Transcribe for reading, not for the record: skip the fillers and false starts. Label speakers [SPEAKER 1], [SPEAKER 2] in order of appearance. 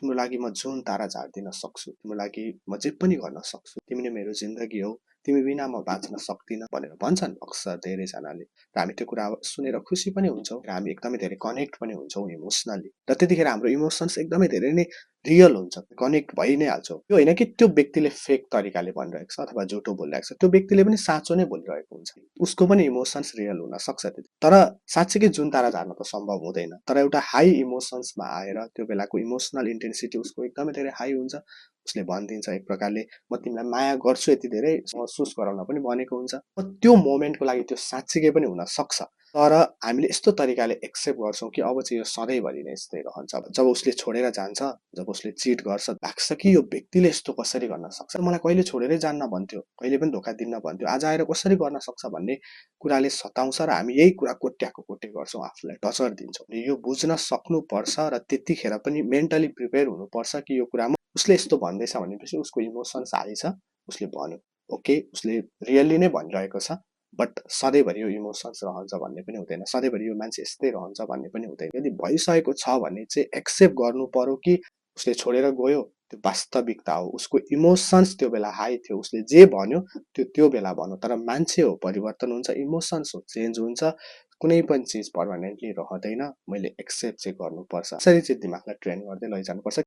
[SPEAKER 1] तिम्रो लागि म जुन तारा झार्दिन सक्छु, तिम्रो लागि म जे पनि गर्न सक्छु, तिमी नै मेरो जिन्दगी हौ, तिमी बिना म बाँच्न सक्दिनँ भनेर भन्छन् अक्सर धेरैजनाले। र हामी त्यो कुरा सुनेर खुसी पनि हुन्छौँ र हामी एकदमै धेरै कनेक्ट पनि हुन्छौँ इमोसनली। र त्यतिखेर हाम्रो इमोसन्स एकदमै धेरै नै रियल हुन्छ, कनेक्ट भइ नै हाल्छौँ। त्यो होइन कि त्यो व्यक्तिले फेक तरिकाले भनिरहेको छ अथवा झुटो बोलिरहेको छ, त्यो व्यक्तिले पनि साँचो नै बोलिरहेको हुन्छ। उसको पनि इमोसन्स रियल हुन सक्छ त्यति, तर साँच्चीकै जुन तारा झार्न त सम्भव हुँदैन। तर एउटा हाई इमोसन्समा आएर त्यो बेलाको इमोसनल इन्टेन्सिटी उसको एकदमै धेरै हाई हुन्छ। उसले भनिदिन्छ एक प्रकारले, म तिमीलाई माया गर्छु यति धेरै, महसुस गराउन पनि भनेको हुन्छ। त्यो मोमेन्टको लागि त्यो साँच्चीकै पनि हुन सक्छ। तर हामीले यस्तो तरिकाले एक्सेप्ट गर्छौँ कि अब चाहिँ यो सधैँभरि नै यस्तै रहन्छ। जब उसले छोडेर जान्छ, जब उसले चिट गर्छ, लाग्छ कि यो व्यक्तिले यस्तो कसरी गर्न सक्छ, मलाई कहिले छोडेरै जान्न भन्थ्यो, कहिले पनि धोका दिन्न भन्थ्यो, आज आएर कसरी गर्न सक्छ भन्ने कुराले सताउँछ र हामी यही कुरा कोट्याएको कोट्याइ गर्छौँ, आफूलाई टचर दिन्छौँ। यो बुझ्न सक्नुपर्छ र त्यतिखेर पनि मेन्टली प्रिपेयर हुनुपर्छ कि यो कुरामा उसले यस्तो भन्दैछ भनेपछि उसको इमोसन्स हाई छ, उसले भन्यो, ओके, उसले रियल्ली नै भनिरहेको छ, बट सधैँभरि यो इमोसन्स रहन्छ भन्ने पनि हुँदैन, सधैँभरि यो मान्छे यस्तै रहन्छ भन्ने पनि हुँदैन। यदि भइसकेको छ भने चाहिँ एक्सेप्ट गर्नु पर्यो कि उसले छोडेर गयो, त्यो वास्तविकता हो। उसको इमोसन्स त्यो बेला हाई थियो, उसले जे भन्यो त्यो बेला भन्यो। तर मान्छे हो, परिवर्तन हुन्छ, इमोसन्स हो, चेन्ज हुन्छ, कुनै पनि चिज पर्मानेन्टली रहँदैन। मैले एक्सेप्ट चाहिँ गर्नुपर्छ, यसरी चाहिँ दिमागलाई ट्रेन गर्दै लैजानुपर्छ।